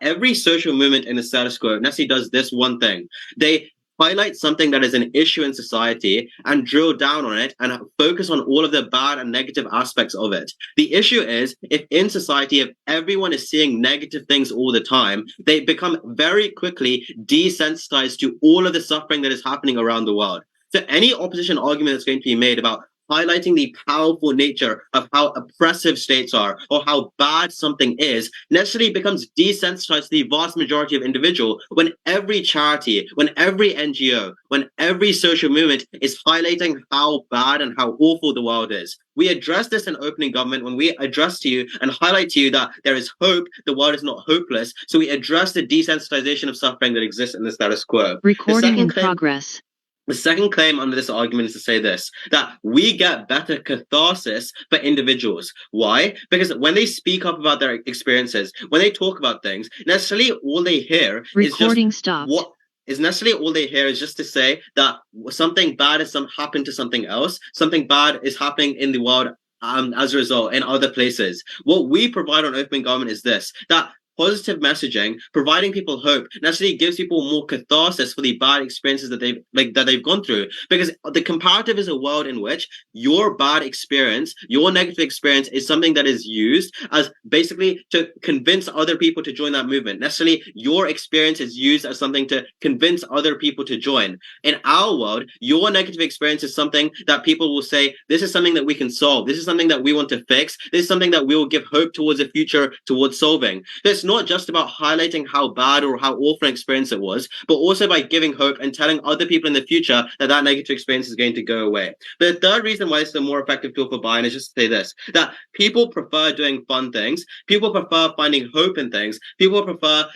every social movement in the status quo necessarily does this one thing. They highlight something that is an issue in society and drill down on it and focus on all of the bad and negative aspects of it. The issue is, if in society, if everyone is seeing negative things all the time, they become very quickly desensitized to all of the suffering that is happening around the world. So any opposition argument that's going to be made about highlighting the powerful nature of how oppressive states are or how bad something is necessarily becomes desensitized to the vast majority of individuals when every charity, when every NGO, when every social movement is highlighting how bad and how awful the world is. We address this in opening government when we address to you and highlight to you that there is hope, the world is not hopeless. So we address the desensitization of suffering that exists in the status quo. Recording in progress. The second claim under this argument is to say this, that we get better catharsis for individuals. Why? Because when they speak up about their experiences, when they talk about things, necessarily all they hear Recording is just stopped. what is necessarily all they hear is just to say that something bad has happened to something else, something bad is happening in the world as a result in other places. What we provide on open government is this, that positive messaging, providing people hope, necessarily gives people more catharsis for the bad experiences that they've gone through. Because the comparative is a world in which your bad experience, your negative experience, is something that is used as basically to convince other people to join that movement. Necessarily, your experience is used as something to convince other people to join. In our world, your negative experience is something that people will say, this is something that we can solve. This is something that we want to fix. This is something that we will give hope towards a future, towards solving. It's not just about highlighting how bad or how awful an experience it was, but also by giving hope and telling other people in the future that that negative experience is going to go away. But the third reason why it's a more effective tool for buy-in is just to say this, that people prefer doing fun things. People prefer finding hope in things. People prefer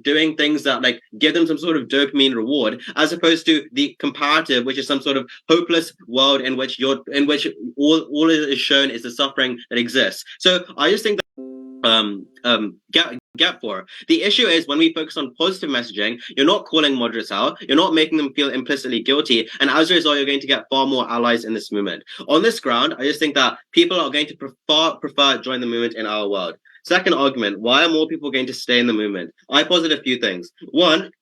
doing things that give them some sort of dopamine reward, as opposed to the comparative, which is some sort of hopeless world in which all it is shown is the suffering that exists. So I just think that get for. The issue is when we focus on positive messaging, you're not calling moderates out, you're not making them feel implicitly guilty, and as a result, you're going to get far more allies in this movement. On this ground, I just think that people are going to prefer join the movement in our world. Second argument, why are more people going to stay in the movement? I posit a few things. One,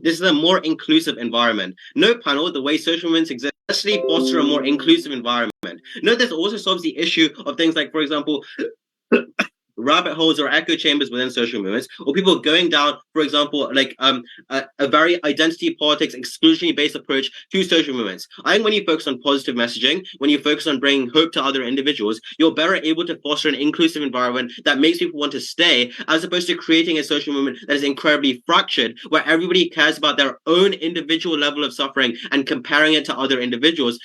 this is a more inclusive environment. No panel, the way social movements exist, actually foster a more inclusive environment. No, this also solves the issue of things like, for example, rabbit holes or echo chambers within social movements, or people going down, for example, a very identity politics, exclusionary based approach to social movements. I think when you focus on positive messaging, when you focus on bringing hope to other individuals, you're better able to foster an inclusive environment that makes people want to stay, as opposed to creating a social movement that is incredibly fractured, where everybody cares about their own individual level of suffering and comparing it to other individuals.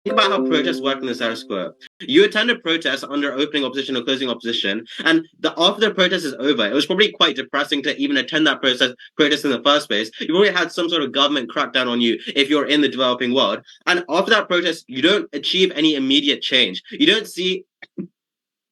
Think about how protests work in the status quo. You attend a protest under opening opposition or closing opposition, and after the protest is over, it was probably quite depressing to even attend that protest in the first place. You already had some sort of government crackdown on you if you're in the developing world. And after that protest, you don't achieve any immediate change. You don't see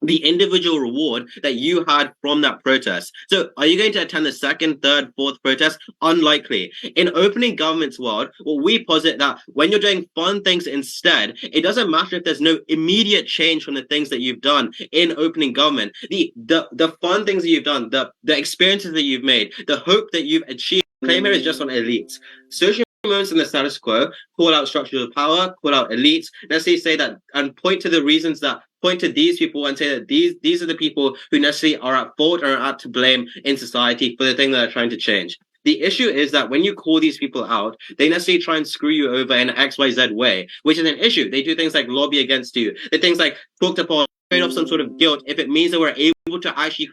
the individual reward that you had from that protest. So are you going to attend the second, third, fourth protest? Unlikely. In opening government's world, we posit that when you're doing fun things instead, it doesn't matter if there's no immediate change from the things that you've done in opening government. The fun things that you've done, the experiences that you've made, the hope that you've achieved, the claim here is just on elites. Social movements in the status quo call out structures of power, call out elites, necessarily say that and point to the reasons that point to these people and say that these are the people who necessarily are at fault or are at to blame in society for the thing that they're trying to change. The issue is that when you call these people out, they necessarily try and screw you over in an XYZ way, which is an issue. They do things like lobby against you. They things like talk upon trade off some sort of guilt if it means that we're able to actually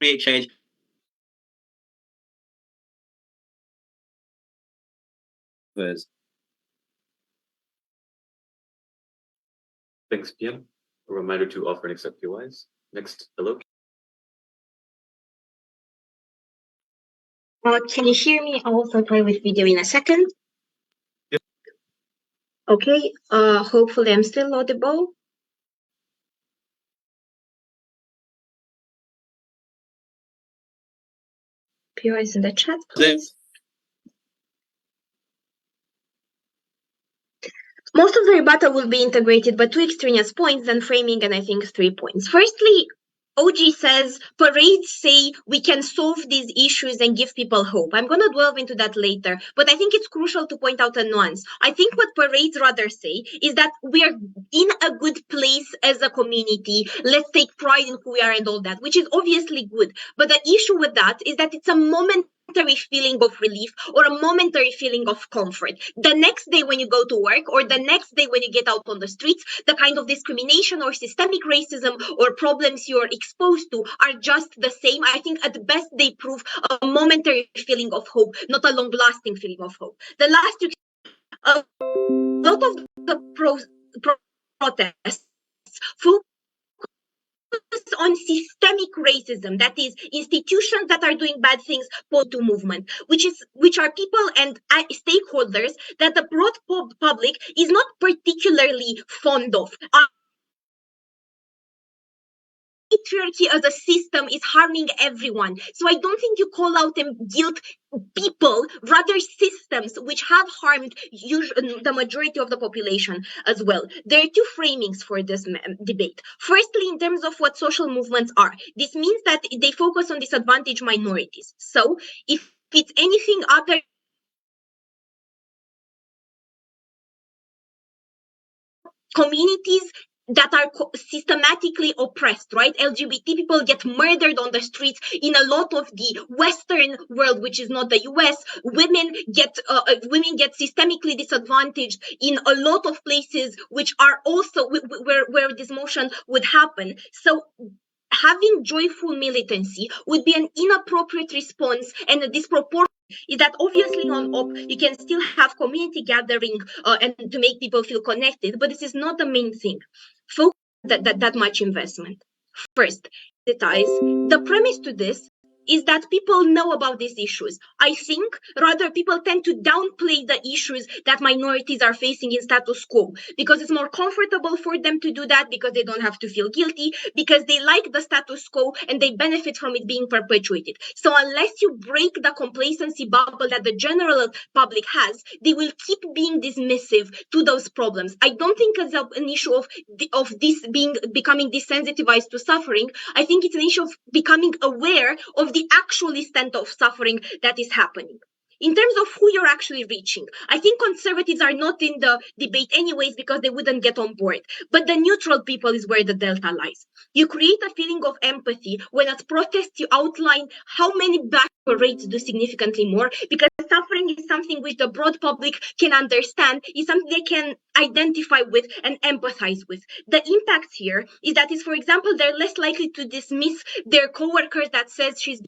create change. Thanks, Pierre. A reminder to offer and accept POIs. Next, hello. Can you hear me? I'll also try with video in a second. Yep. Okay, hopefully I'm still audible. POIs in the chat, please. Most of the rebuttal will be integrated by two extraneous points, then framing, and I think 3 points. Firstly, OG says parades say we can solve these issues and give people hope. I'm going to delve into that later, but I think it's crucial to point out a nuance. I think what parades rather say is that we are in a good place as a community. Let's take pride in who we are and all that, which is obviously good. But the issue with that is that it's a momentary feeling of relief or a momentary feeling of comfort. The next day when you go to work or the next day when you get out on the streets, the kind of discrimination or systemic racism or problems you're exposed to are just the same. I think at best they prove a momentary feeling of hope, not a long-lasting feeling of hope. The last a lot of the protests focus on systemic racism, that is institutions that are doing bad things to movement, which are people and stakeholders that the broad public is not particularly fond of. Patriarchy as a system is harming everyone. So I don't think you call out and guilt people, rather systems which have harmed the majority of the population as well. There are two framings for this debate. Firstly, in terms of what social movements are, this means that they focus on disadvantaged minorities. So if it's anything other communities that are systematically oppressed, right? LGBT people get murdered on the streets in a lot of the Western world, which is not the US. Women get systemically disadvantaged in a lot of places, which are also where this motion would happen. So having joyful militancy would be an inappropriate response and a disproportionate. Is that obviously on op you can still have community gathering and to make people feel connected, but this is not the main thing. Focus that much investment. First, the premise to this is that people know about these issues. I think rather people tend to downplay the issues that minorities are facing in status quo because it's more comfortable for them to do that, because they don't have to feel guilty, because they like the status quo and they benefit from it being perpetuated. So unless you break the complacency bubble that the general public has, they will keep being dismissive to those problems. I don't think it's an issue of this becoming desensitized to suffering. I think it's an issue of becoming aware of the actual extent of suffering that is happening. In terms of who you're actually reaching, I think conservatives are not in the debate anyways because they wouldn't get on board. But the neutral people is where the delta lies. You create a feeling of empathy when at protests you outline how many black parades do significantly more, because suffering is something which the broad public can understand, is something they can identify with and empathize with. The impact here is that for example, they're less likely to dismiss their coworkers that says she's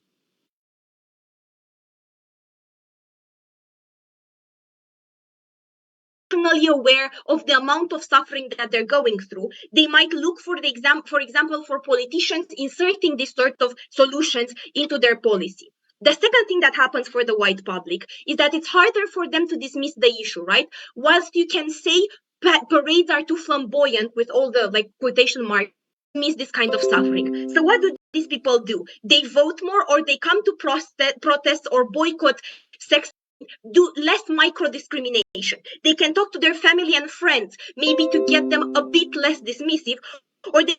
aware of the amount of suffering that they're going through. They might look for example, for politicians inserting this sort of solutions into their policy. The second thing that happens for the white public is that it's harder for them to dismiss the issue, right? Whilst you can say parades are too flamboyant with all the quotation marks, miss this kind of suffering. So what do these people do? They vote more, or they come to protest or boycott sex, do less micro discrimination. They can talk to their family and friends, maybe to get them a bit less dismissive, or they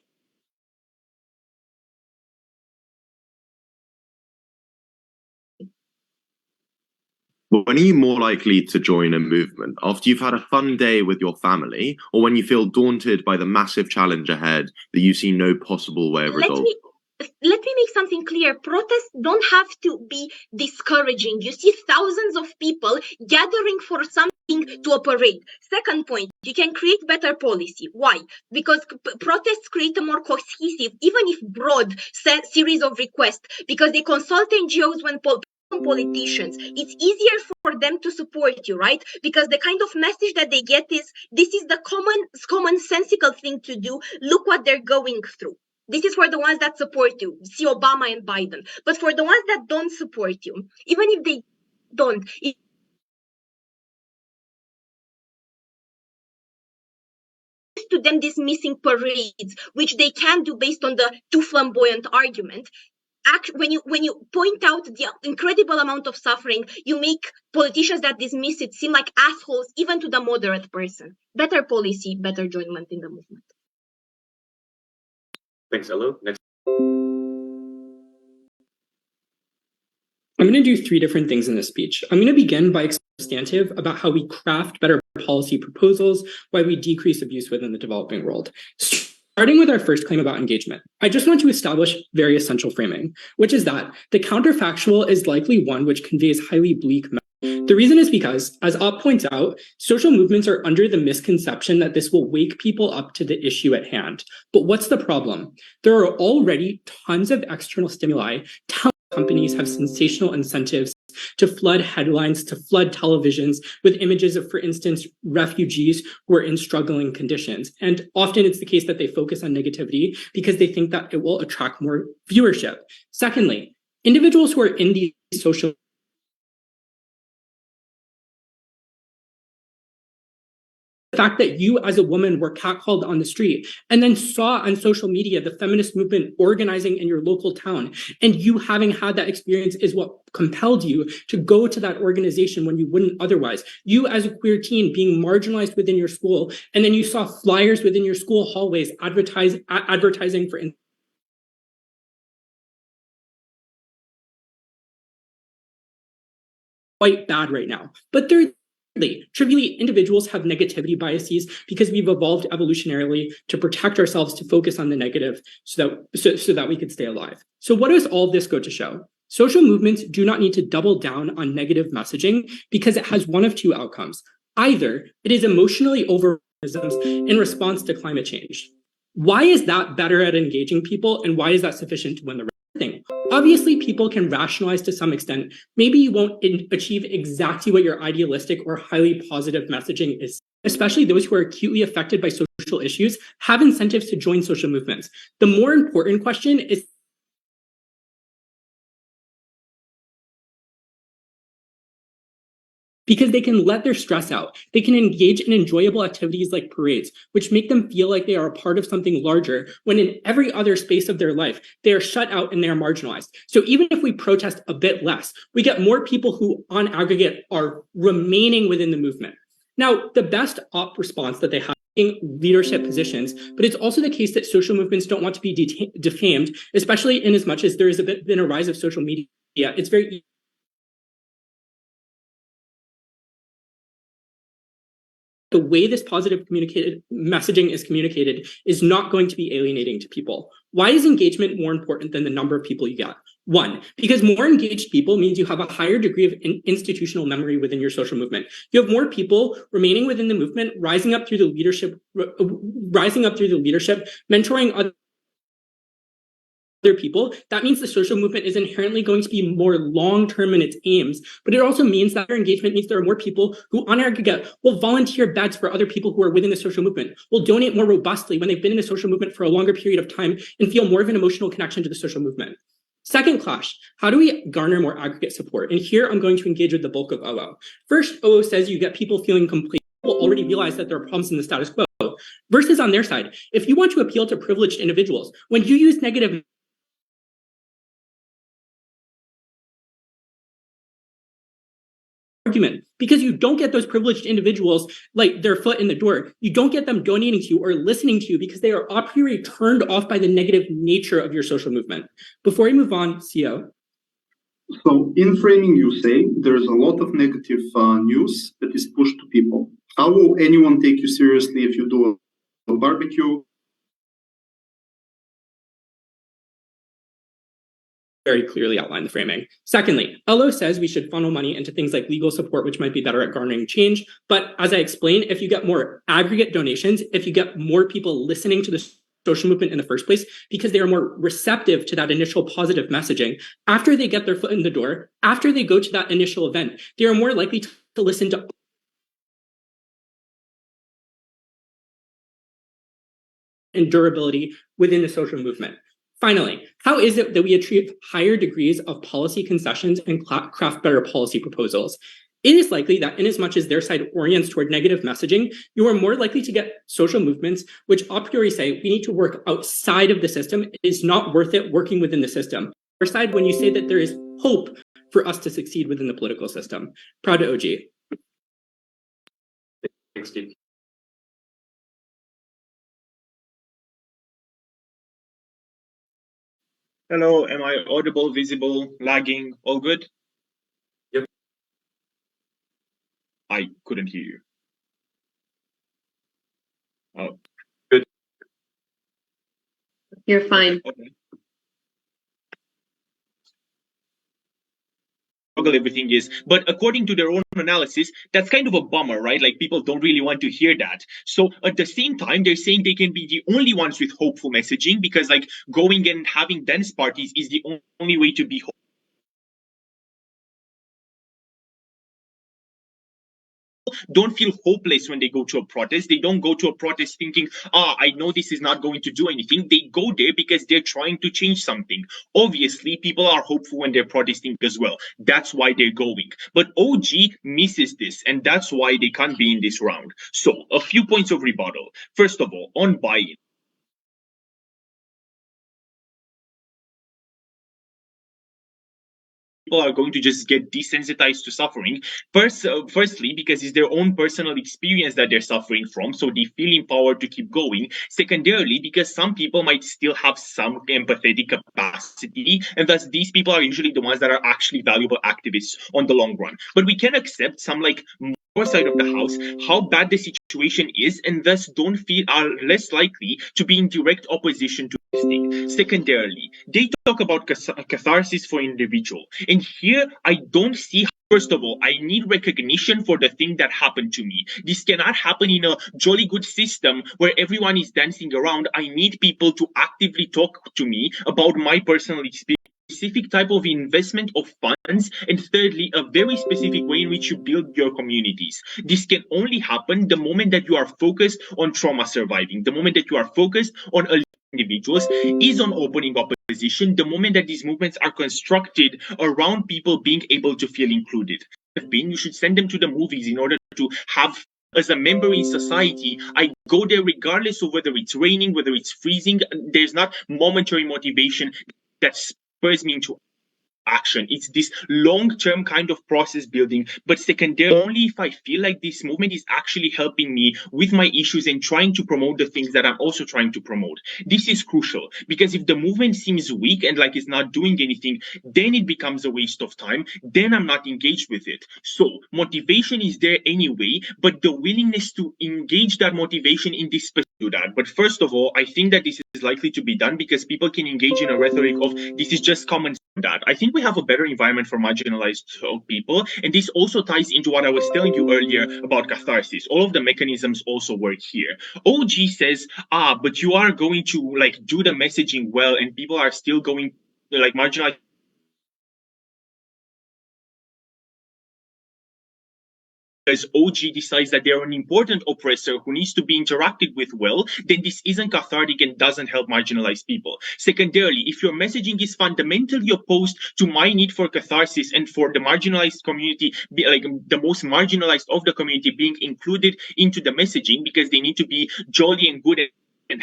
When are you more likely to join a movement? After you've had a fun day with your family, or when you feel daunted by the massive challenge ahead that you see no possible way of resolving? Let me make something clear. Protests don't have to be discouraging. You see thousands of people gathering for something to a parade. Second point, you can create better policy. Why? Because protests create a more cohesive, even if broad, series of requests, because they consult NGOs when politicians. It's easier for them to support you, right? Because the kind of message that they get is, this is the commonsensical thing to do. Look what they're going through. This is for the ones that support you. See Obama and Biden. But for the ones that don't support you, even if they don't, to them dismissing parades, which they can do based on the too flamboyant argument. When you point out the incredible amount of suffering, you make politicians that dismiss it seem like assholes, even to the moderate person. Better policy, better joinment in the movement. Thanks, Elo. Next. I'm going to do 3 different things in this speech. I'm going to begin by substantive about how we craft better policy proposals, why we decrease abuse within the developing world. Starting with our first claim about engagement, I just want to establish very essential framing, which is that the counterfactual is likely one which conveys highly bleak messages. The reason is because, as Ott points out, social movements are under the misconception that this will wake people up to the issue at hand. But what's the problem? There are already tons of external stimuli. Companies have sensational incentives to flood headlines, to flood televisions with images of, for instance, refugees who are in struggling conditions. And often it's the case that they focus on negativity because they think that it will attract more viewership. Secondly, individuals who are in these social fact that you as a woman were catcalled on the street and then saw on social media the feminist movement organizing in your local town, and you having had that experience is what compelled you to go to that organization when you wouldn't otherwise. You as a queer teen being marginalized within your school, and then you saw flyers within your school hallways advertising for quite bad right now. But trivially, individuals have negativity biases because we've evolved evolutionarily to protect ourselves, to focus on the negative so that we could stay alive. So what does all of this go to show? Social movements do not need to double down on negative messaging because it has one of 2 outcomes. Either it is emotionally over in response to climate change. Why is that better at engaging people, and why is that sufficient to win the thing? Obviously, people can rationalize to some extent. Maybe you won't achieve exactly what your idealistic or highly positive messaging is. Especially those who are acutely affected by social issues have incentives to join social movements. The more important question is because they can let their stress out. They can engage in enjoyable activities like parades, which make them feel like they are a part of something larger, when in every other space of their life, they are shut out and they are marginalized. So even if we protest a bit less, we get more people who on aggregate are remaining within the movement. Now, the best op response that they have in leadership positions, but it's also the case that social movements don't want to be defamed, especially in as much as there has been a rise of social media. It's very the way this positive messaging is communicated is not going to be alienating to people. Why is engagement more important than the number of people you get? 1, because more engaged people means you have a higher degree of institutional memory within your social movement. You have more people remaining within the movement, rising up through the leadership, mentoring other people. That means the social movement is inherently going to be more long-term in its aims, but it also means that their engagement means there are more people who on aggregate will volunteer beds for other people who are within the social movement, will donate more robustly when they've been in the social movement for a longer period of time and feel more of an emotional connection to the social movement. Second clash, how do we garner more aggregate support? And here I'm going to engage with the bulk of OO. First, OO says you get people feeling complete. People already realize that there are problems in the status quo. Versus on their side, if you want to appeal to privileged individuals, when you use negative argument, because you don't get those privileged individuals like their foot in the door. You don't get them donating to you or listening to you because they are a priori turned off by the negative nature of your social movement. Before we move on, CO. So in framing, you say there's a lot of negative news that is pushed to people. How will anyone take you seriously if you do a barbecue? Very clearly outline the framing. Secondly, LO says we should funnel money into things like legal support, which might be better at garnering change. But as I explained, if you get more aggregate donations, if you get more people listening to the social movement in the first place, because they are more receptive to that initial positive messaging, after they get their foot in the door, after they go to that initial event, they are more likely to listen to and durability within the social movement. Finally, how is it that we achieve higher degrees of policy concessions and craft better policy proposals? It is likely that inasmuch as their side orients toward negative messaging, you are more likely to get social movements which a priori say we need to work outside of the system. It is not worth it working within the system. Our side, when you say that there is hope for us to succeed within the political system. Proud to OG. Thanks, Steve. Hello, am I audible, visible, lagging, all good? Yep. I couldn't hear you. Oh. Good. You're fine. Okay. Everything is, but according to their own analysis, that's kind of a bummer, right? Like people don't really want to hear that. So at the same time, they're saying they can be the only ones with hopeful messaging because like going and having dance parties is the only way to be don't feel hopeless when they go to a protest. They don't go to a protest thinking, I know this is not going to do anything. They go there because they're trying to change something. Obviously, people are hopeful when they're protesting as well. That's why they're going. But OG misses this, and that's why they can't be in this round. So, a few points of rebuttal. First of all, on buy-in. People are going to just get desensitized to suffering. Firstly, because it's their own personal experience that they're suffering from, so they feel empowered to keep going. Secondarily, because some people might still have some empathetic capacity, and thus these people are usually the ones that are actually valuable activists on the long run. But we can accept some like more side of the house how bad the situation is, and thus don't feel are less likely to be in direct opposition to this thing. Secondarily, they talk about catharsis for individual. And here, I don't see. First of all, I need recognition for the thing that happened to me. This cannot happen in a jolly good system where everyone is dancing around. I need people to actively talk to me about my personal experience. Specific type of investment of funds, and thirdly, a very specific way in which you build your communities. This can only happen the moment that you are focused on trauma surviving, the moment that you are focused on individuals, is on opening opposition, the moment that these movements are constructed around people being able to feel included. You should send them to the movies in order to have as a member in society. I go there regardless of whether it's raining, whether it's freezing. There's not momentary motivation that spurs me into action. It's this long-term kind of process building, but secondarily, only if I feel like this movement is actually helping me with my issues and trying to promote the things that I'm also trying to promote. This is crucial because if the movement seems weak and like it's not doing anything, then it becomes a waste of time. Then I'm not engaged with it. So motivation is there anyway, but the willingness to engage that motivation in this do that. But first of all, I think that this is likely to be done because people can engage in a rhetoric of this is just common that. I think we have a better environment for marginalized people, and this also ties into what I was telling you earlier about catharsis. All of the mechanisms also work here. OG says, but you are going to like do the messaging well, and people are still going like marginalized. As OG decides that they're an important oppressor who needs to be interacted with well, then this isn't cathartic and doesn't help marginalized people. Secondarily, if your messaging is fundamentally opposed to my need for catharsis and for the marginalized community, like the most marginalized of the community being included into the messaging because they need to be jolly and good and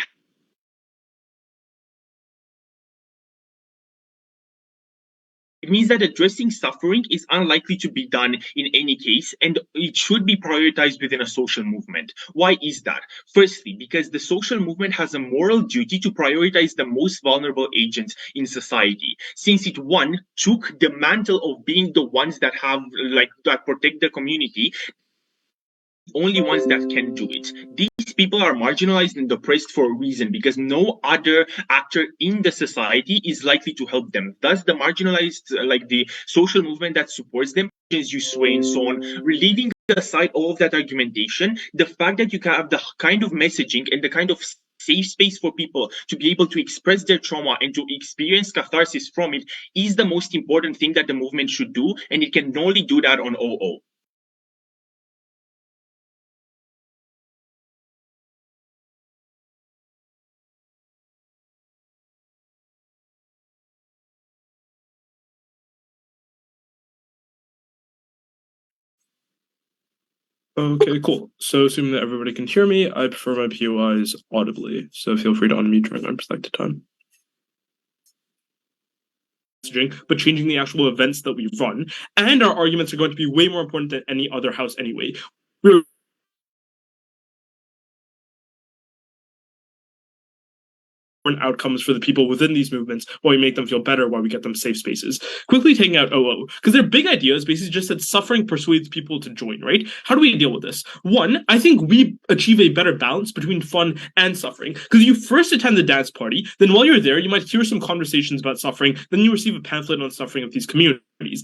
it means that addressing suffering is unlikely to be done in any case, and it should be prioritized within a social movement. Why is that? Firstly, because the social movement has a moral duty to prioritize the most vulnerable agents in society, since it, one, took the mantle of being the ones that have, like, that protect the community, only ones that can do it. These people are marginalized and oppressed for a reason because no other actor in the society is likely to help them. Thus, the marginalized, like the social movement that supports them, as you sway and so on, leaving aside all of that argumentation, the fact that you can have the kind of messaging and the kind of safe space for people to be able to express their trauma and to experience catharsis from it is the most important thing that the movement should do, and it can only do that on OO. Okay, cool. So assuming that everybody can hear me, I prefer my POIs audibly. So feel free to unmute during my respective time. But changing the actual events that we run, and our arguments are going to be way more important than any other house anyway. outcomes for the people within these movements, while we make them feel better, while we get them safe spaces. Quickly taking out OO, because their big idea is basically just that suffering persuades people to join, right? How do we deal with this? One, I think we achieve a better balance between fun and suffering, because you first attend the dance party, then while you're there, you might hear some conversations about suffering, then you receive a pamphlet on suffering of these communities.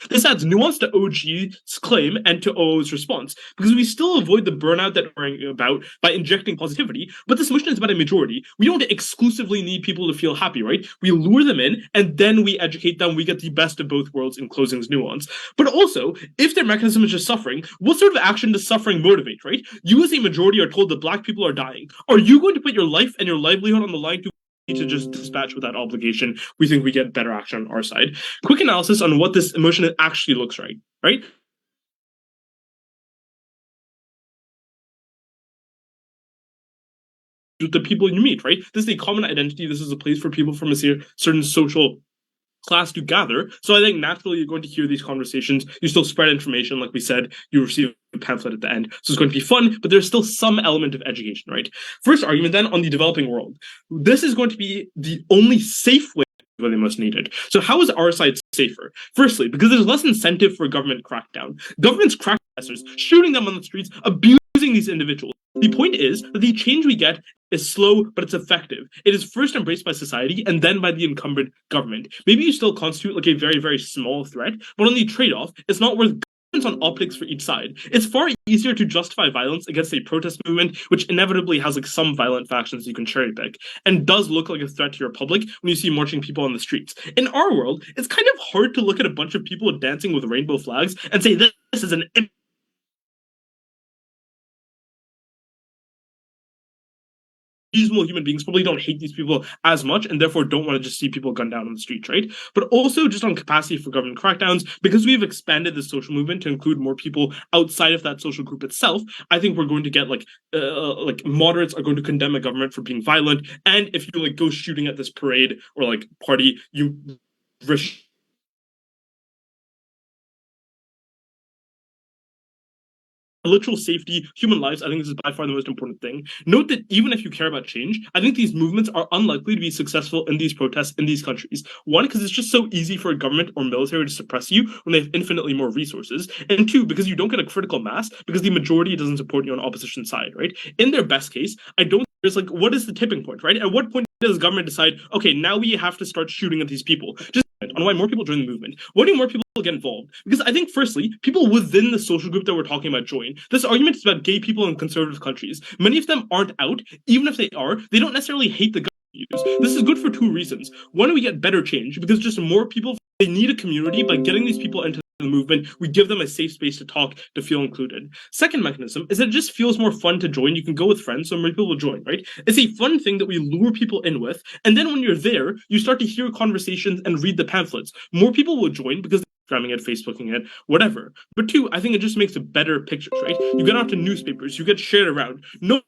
This adds nuance to OG's claim and to OO's response, because we still avoid the burnout that we're about by injecting positivity, but this motion is about a majority. We don't exclusively need people to feel happy, right? We lure them in, and then we educate them. We get the best of both worlds in closing's nuance. But also, if their mechanism is just suffering, what sort of action does suffering motivate, right? You as a majority are told that Black people are dying. Are you going to put your life and your livelihood on the line to just dispatch with that obligation? We think we get better action on our side. Quick analysis on what this emotion actually looks like, right? With the people you meet, right? This is a common identity. This is a place for people from a certain social class to gather. So I think naturally you're going to hear these conversations. You still spread information, like we said, you receive a pamphlet at the end. So it's going to be fun, but there's still some element of education, right? First argument then on the developing world. This is going to be the only safe way when they most needed. So how is our side safer? Firstly, because there's less incentive for government crackdown. Governments crack protesters, shooting them on the streets, abusing these individuals. The point is that the change we get is slow, but it's effective. It is first embraced by society and then by the incumbent government. Maybe you still constitute like a very, very small threat, but on the trade-off, it's not worth on optics for each side. It's far easier to justify violence against a protest movement, which inevitably has like some violent factions you can cherry pick, and does look like a threat to your public when you see marching people on the streets. In our world, it's kind of hard to look at a bunch of people dancing with rainbow flags and say this is an reasonable human beings probably don't hate these people as much and therefore don't want to just see people gunned down on the streets, right? But also just on capacity for government crackdowns, because we've expanded the social movement to include more people outside of that social group itself, I think we're going to get like moderates are going to condemn a government for being violent, and if you like go shooting at this parade or like party, you risk literal safety, human lives. I think this is by far the most important thing. Note that even if you care about change, I think these movements are unlikely to be successful in these protests in these countries. One, because it's just so easy for a government or military to suppress you when they have infinitely more resources. And two, because you don't get a critical mass because the majority doesn't support you on opposition side, right? In their best case, I don't there's like, what is the tipping point, right? At what point does government decide, okay, now we have to start shooting at these people? Just on why more people join the movement. Why do more people get involved? Because I think, firstly, people within the social group that we're talking about join. This argument is about gay people in conservative countries. Many of them aren't out. Even if they are, they don't necessarily hate the government. This is good for two reasons. One, we get better change because just more people, they need a community. By getting these people into the movement, we give them a safe space to talk, to feel included. Second mechanism is that it just feels more fun to join. You can go with friends, so more people will join, right? It's a fun thing that we lure people in with, and then when you're there, you start to hear conversations and read the pamphlets. More people will join because they're Instagramming it, Facebooking it, whatever. But two, I think it just makes a better picture, right? You get out to newspapers, you get shared around. No.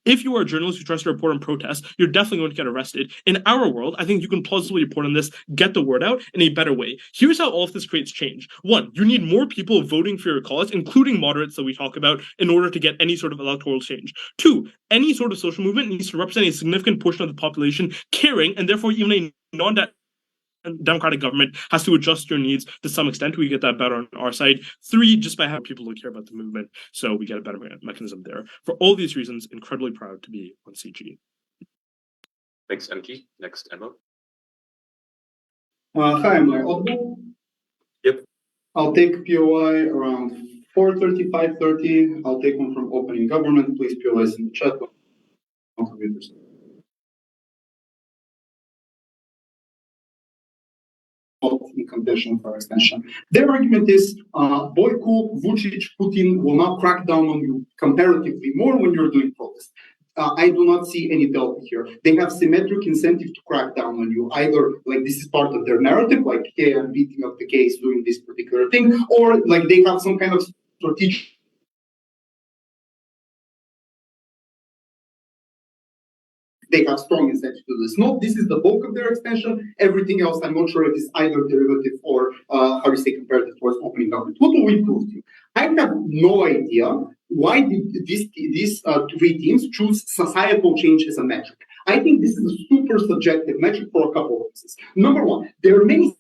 If you are a journalist who tries to report on protests, you're definitely going to get arrested. In our world, I think you can plausibly report on this, get the word out in a better way. Here's how all of this creates change. One, you need more people voting for your cause, including moderates that we talk about, in order to get any sort of electoral change. Two, any sort of social movement needs to represent a significant portion of the population caring, and therefore even a non-democratic government has to adjust your needs to some extent. We get that better on our side. Three, just by having people who care about the movement, so we get a better mechanism there. For all these reasons, incredibly proud to be on CG. Thanks, Enki. Next, Emma. Hi, am I audible? Yep. I'll take POI around 4:30, 5:30. I'll take one from opening government. Please POIs in the chat. Condition for extension. Their argument is Boyko, Vucic, Putin will not crack down on you comparatively more when you're doing protests. I do not see any delta here. They have symmetric incentive to crack down on you. Either like this is part of their narrative, like, hey, I'm beating up the case doing this particular thing, or like they have some kind of strategic. They have strong incentive to do this. No, this is the bulk of their extension. Everything else, I'm not sure if it's either derivative or how you say comparative towards opening government. What do we prove to you? I have no idea why did these three teams choose societal change as a metric. I think this is a super subjective metric for a couple of reasons. Number one, there are many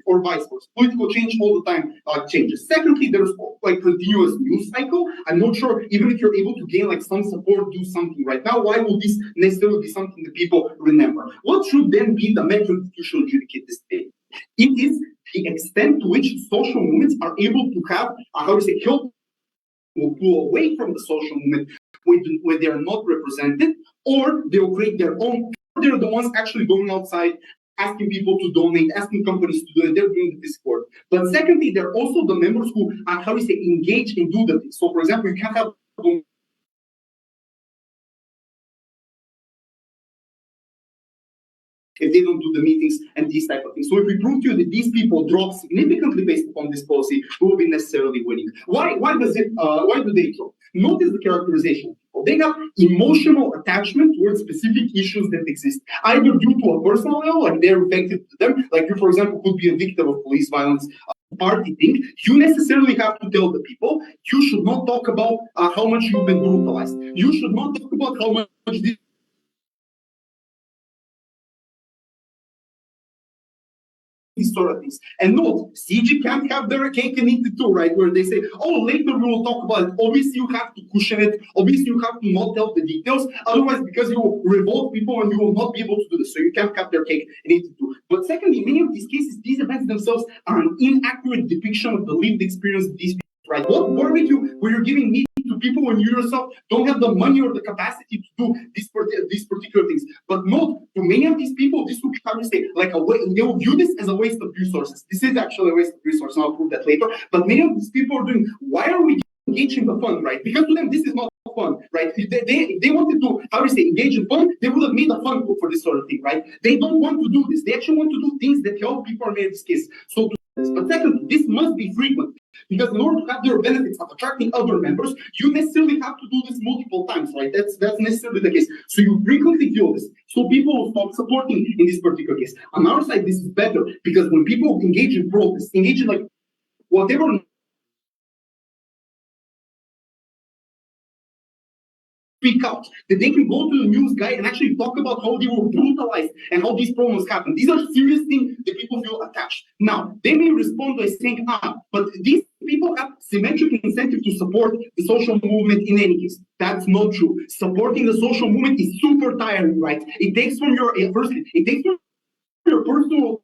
or vice versa. Political change all the time changes. Secondly, there's like continuous news cycle. I'm not sure even if you're able to gain like some support, do something right now. Why will this necessarily be something that people remember? What should then be the metric that you should adjudicate this day? It is the extent to which social movements are able to have, help will pull away from the social movement when they are not represented, or they will create their own. They're the ones actually going outside, asking people to donate, asking companies to do it. They're doing this work. But secondly, they're also the members who are, engage and do the thing. So, for example, you can have if they don't do the meetings and these type of things. So if we prove to you that these people drop significantly based upon this policy, we will be necessarily winning. Why do they drop? Notice the characterization. They have emotional attachment towards specific issues that exist, either due to a personal level, like they're affected to them, like you, for example, could be a victim of police violence, party thing. You necessarily have to tell the people, you should not talk about how much you've been brutalized. You should not talk about how much this these sort of things. And note, CG can't have their cake and eat it too, right? Where they say, oh, later we will talk about it. Obviously, you have to cushion it. Obviously, you have to not tell the details. Otherwise, because you will revolt people and you will not be able to do this. So you can't have their cake and eat it too. But secondly, many of these cases, these events themselves are an inaccurate depiction of the lived experience of these people. Right? What barbecue where you're giving meat to people when you yourself don't have the money or the capacity to do these particular things? But note, to many of these people, this would be, how to say, like a way, they will view this as a waste of resources. This is actually a waste of resources, and I'll prove that later. But many of these people are doing, why are we engaging the fun, right? Because to them, this is not fun, right? If they wanted to, engage in fun, they would have made a fun for this sort of thing, right? They don't want to do this. They actually want to do things that help people in this case. So, but secondly, this must be frequent. Because in order to have your benefits of attracting other members, you necessarily have to do this multiple times, right? That's necessarily the case. So you frequently feel this. So people will stop supporting in this particular case. On our side, this is better because when people engage in protest, engage in like whatever speak out, that they can go to the news guy and actually talk about how they were brutalized and how these problems happen. These are serious things that people feel attached. Now, they may respond by saying, but these people have symmetric incentive to support the social movement in any case. That's not true. Supporting the social movement is super tiring, right? It takes from your, firstly, it takes from your personal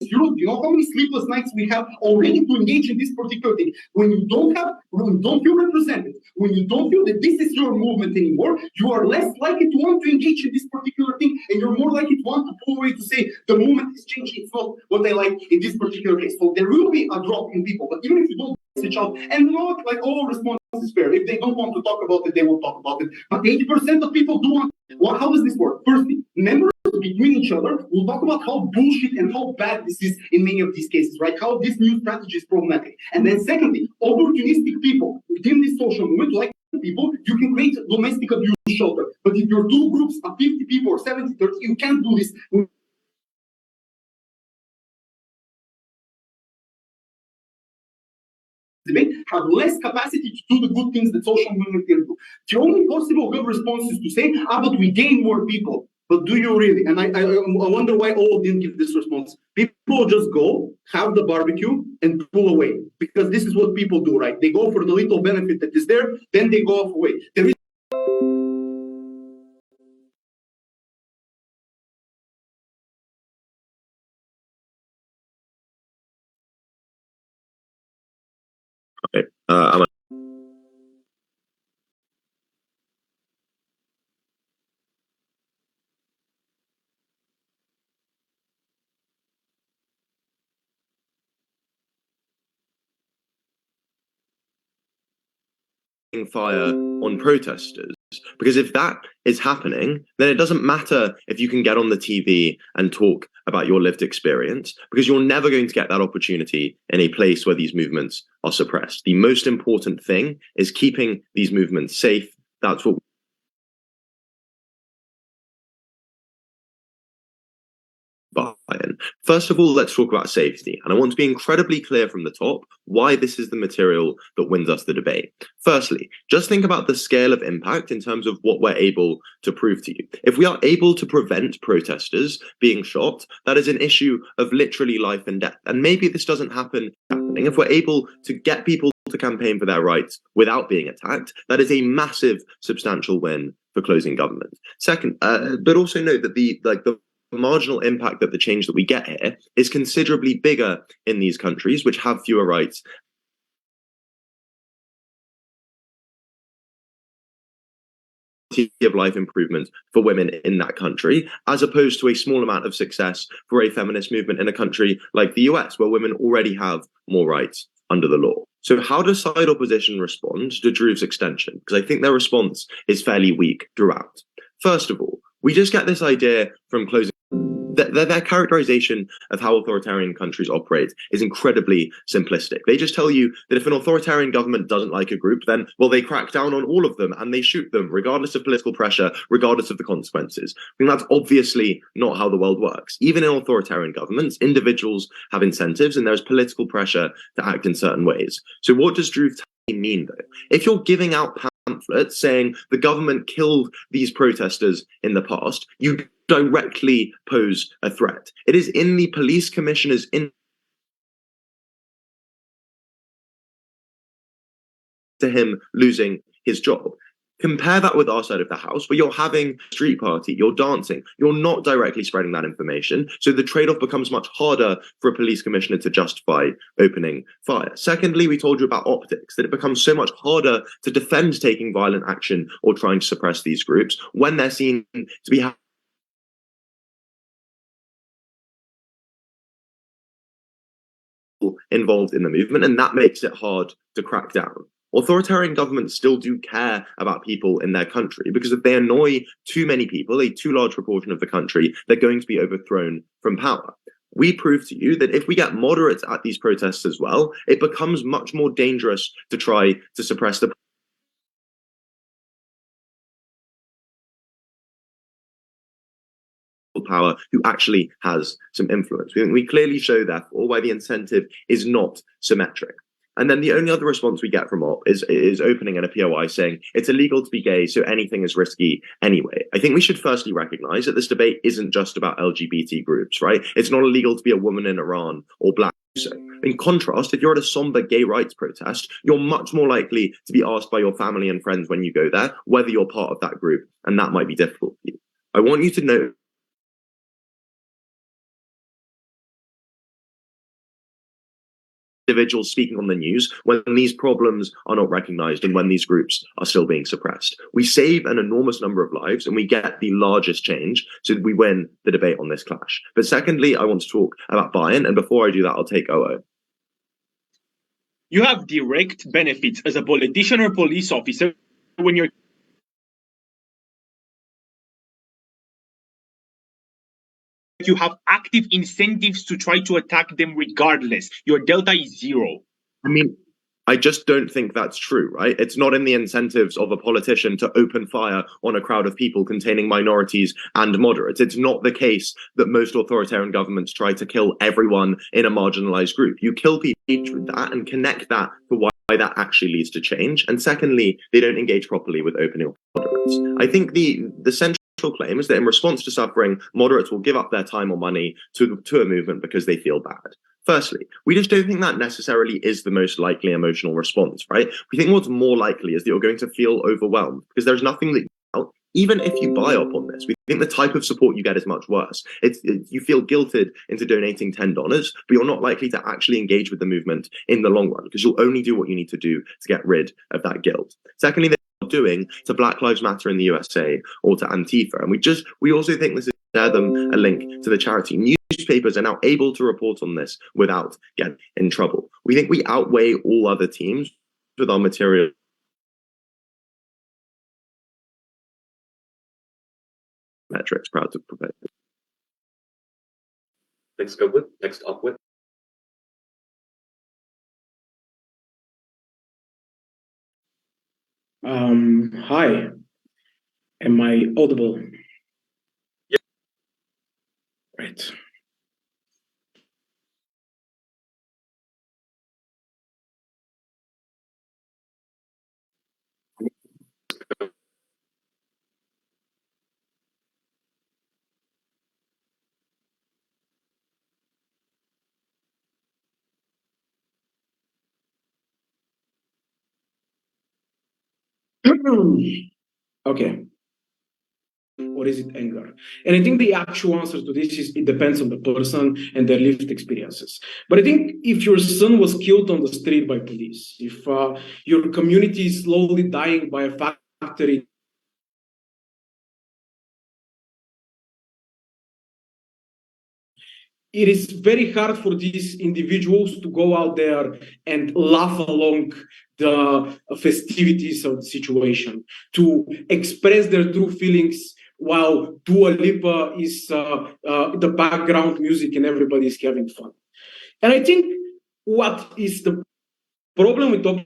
you know how many sleepless nights we have already to engage in this particular thing. When you don't feel represented, when you don't feel that this is your movement anymore, you are less likely to want to engage in this particular thing, and you're more likely to want to pull away to say the movement is changing. It's not what I like in this particular case. So there will be a drop in people, but even if you don't message out, and not like all response is fair. If they don't want to talk about it, they won't talk about it. But 80% of people do want. Well, how does this work? Firstly, members between each other will talk about how bullshit and how bad this is in many of these cases, right? How this new strategy is problematic. And then secondly, opportunistic people within this social movement, like people, you can create domestic abuse shelter. But if you're two groups of 50 people or 70, 30, you can't do this. Debate have less capacity to do the good things that social movement can do. The only possible good response is to say, but we gain more people. But do you really? And I wonder why all didn't give this response. People just go, have the barbecue, and pull away. Because this is what people do, right? They go for the little benefit that is there, then they go off away. There is fire on protesters, because if that is happening, then it doesn't matter if you can get on the TV and talk about your lived experience, because you're never going to get that opportunity in a place where these movements are suppressed. The most important thing is keeping these movements safe. That's what Bayern. First of all, let's talk about safety. And I want to be incredibly clear from the top why this is the material that wins us the debate. Firstly, just think about the scale of impact in terms of what we're able to prove to you. If we are able to prevent protesters being shot, that is an issue of literally life and death. And maybe this doesn't happening. If we're able to get people to campaign for their rights without being attacked, that is a massive, substantial win for closing government. Second, but also note that the marginal impact of the change that we get here is considerably bigger in these countries, which have fewer rights. Of life improvement for women in that country, as opposed to a small amount of success for a feminist movement in a country like the US, where women already have more rights under the law. So how does side opposition respond to Drew's extension? Because I think their response is fairly weak throughout. First of all, we just get this idea from closing. Their characterization of how authoritarian countries operate is incredibly simplistic. They just tell you that if an authoritarian government doesn't like a group, then, well, they crack down on all of them and they shoot them, regardless of political pressure, regardless of the consequences. I mean, that's obviously not how the world works. Even in authoritarian governments, individuals have incentives and there's political pressure to act in certain ways. So what does Drew mean, though? If you're giving out pamphlets saying the government killed these protesters in the past, you directly pose a threat. It is in the police commissioner's to him losing his job. Compare that with our side of the house, where you're having a street party, you're dancing, you're not directly spreading that information. So the trade-off becomes much harder for a police commissioner to justify opening fire. Secondly, we told you about optics, that it becomes so much harder to defend taking violent action or trying to suppress these groups when they're seen to be involved in the movement, and that makes it hard to crack down. Authoritarian governments still do care about people in their country, because if they annoy too many people, a too large proportion of the country, they're going to be overthrown from power. We prove to you that if we get moderates at these protests as well, it becomes much more dangerous to try to suppress the power who actually has some influence. We clearly show, therefore, why the incentive is not symmetric. And then the only other response we get from OP is opening in a POI saying it's illegal to be gay, so anything is risky anyway. I think we should firstly recognize that this debate isn't just about LGBT groups, right? It's not illegal to be a woman in Iran or black. So, in contrast, if you're at a somber gay rights protest, you're much more likely to be asked by your family and friends when you go there whether you're part of that group, and that might be difficult for you. I want you to know individuals speaking on the news when these problems are not recognized and when these groups are still being suppressed. We save an enormous number of lives and we get the largest change, so we win the debate on this clash. But secondly, I want to talk about Bayern, and before I do that, I'll take OO. You have direct benefits as a politician or police officer when you're you have active incentives to try to attack them regardless. Your delta is zero. I mean, I just don't think that's true, right? It's not in the incentives of a politician to open fire on a crowd of people containing minorities and moderates. It's not the case that most authoritarian governments try to kill everyone in a marginalized group. You kill people with that and connect that to why that actually leads to change. And secondly, they don't engage properly with opening moderates. I think the central claim is that in response to suffering, moderates will give up their time or money to a movement because they feel bad. Firstly, we just don't think that necessarily is the most likely emotional response, right? We think what's more likely is that you're going to feel overwhelmed because there's nothing that even if you buy up on this, we think the type of support you get is much worse. You feel guilted into donating $10, but you're not likely to actually engage with the movement in the long run because you'll only do what you need to do to get rid of that guilt. Secondly, they're doing to Black Lives Matter in the USA or to Antifa. And we also think this is share them a link to the charity. Newspapers are now able to report on this without getting in trouble. We think we outweigh all other teams with our material. Metrics, proud to propose. Thanks, go with. Next up with. Hi. Am I audible? Yep. Right. Okay. Or is it anger? And I think the actual answer to this is it depends on the person and their lived experiences. But I think if your son was killed on the street by police, if your community is slowly dying by a factory, it is very hard for these individuals to go out there and laugh along the festivities of the situation, to express their true feelings while Dua Lipa is the background music and everybody's having fun. And I think what is the problem with the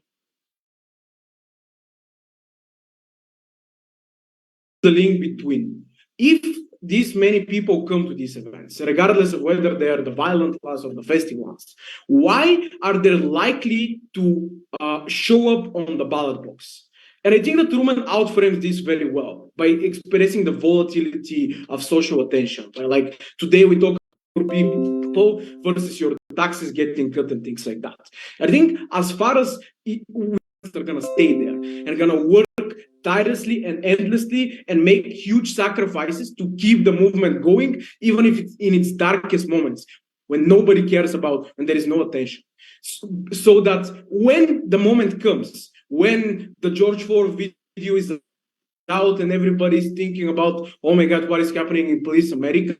link between, if these many people come to these events, regardless of whether they are the violent ones or the festive ones, why are they likely to show up on the ballot box? And I think that Truman outframes this very well by expressing the volatility of social attention. Like today we talk about people versus your taxes getting cut and things like that. I think as far as they're gonna stay there and gonna work tirelessly and endlessly and make huge sacrifices to keep the movement going, even if it's in its darkest moments, when nobody cares about, when there is no attention. So that when the moment comes, when the George Floyd video is out and everybody's thinking about, oh my God, what is happening in police America?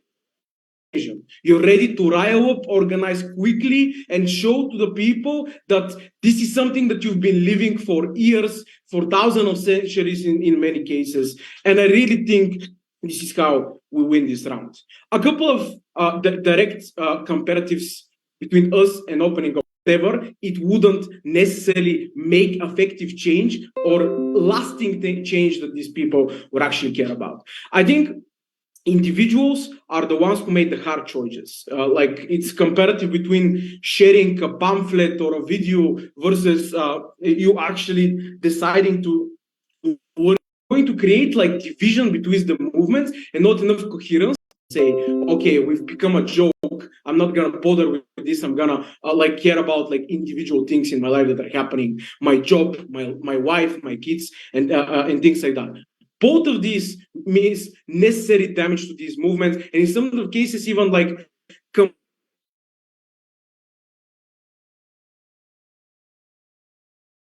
You're ready to rile up, organize quickly, and show to the people that this is something that you've been living for years, for thousands of centuries in many cases. And I really think this is how we win this round. A couple of direct comparatives between us and opening up whatever, it wouldn't necessarily make effective change or lasting change that these people would actually care about. I think individuals are the ones who made the hard choices. Like it's comparative between sharing a pamphlet or a video versus you actually deciding to going to create like division between the movements and not enough coherence. Say, okay, we've become a joke. I'm not gonna bother with this. I'm gonna like care about like individual things in my life that are happening, my job, my wife, my kids, and things like that. Both of these means necessary damage to these movements, and in some of the cases, even like to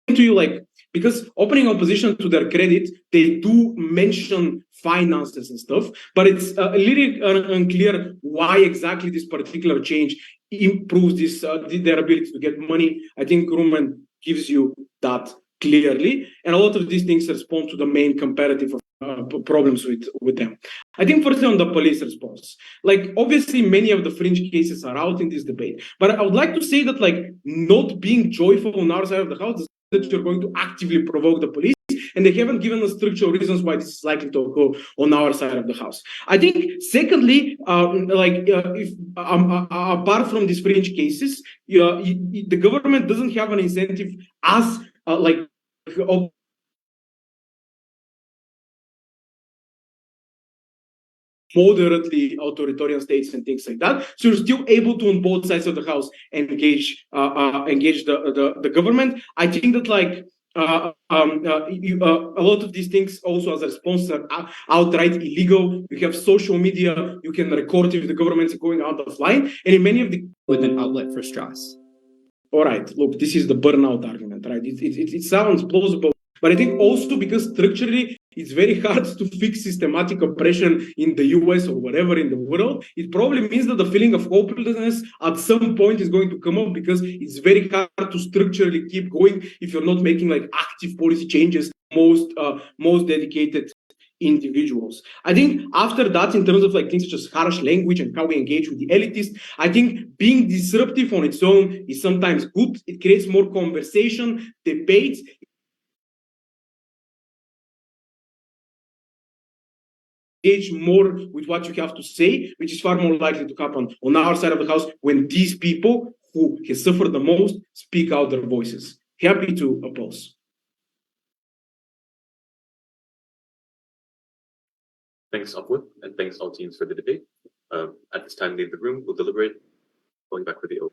you like, because opening opposition, to their credit, they do mention finances and stuff, but it's a little unclear why exactly this particular change improves this their ability to get money. I think Rumen gives you that clearly, and a lot of these things respond to the main comparative problems with them. I think firstly on the police response, like obviously many of the fringe cases are out in this debate, but I would like to say that like not being joyful on our side of the house, that you're going to actively provoke the police, and they haven't given us structural reasons why this is likely to occur on our side of the house. I think secondly, if apart from these fringe cases, the government doesn't have an incentive as moderately authoritarian states and things like that. So you're still able to, on both sides of the house, engage the government. I think that like a lot of these things also as a response are outright illegal. You have social media, you can record if the government is going out of line, and in many of the with an outlet for stress. All right, look, this is the burnout argument, right? It sounds plausible, but I think also because structurally it's very hard to fix systematic oppression in the US or wherever in the world, it probably means that the feeling of hopelessness at some point is going to come up because it's very hard to structurally keep going if you're not making like active policy changes, most dedicated individuals. I think after that, in terms of like things such as harsh language and how we engage with the elitists, I think being disruptive on its own is sometimes good. It creates more conversation, debate. Engage more with what you have to say, which is far more likely to happen on our side of the house when these people who have suffered the most speak out their voices. Happy to oppose. Thanks, Upward, and thanks all teams for the debate. At this time, leave the room. We'll deliberate. Going back with the oath.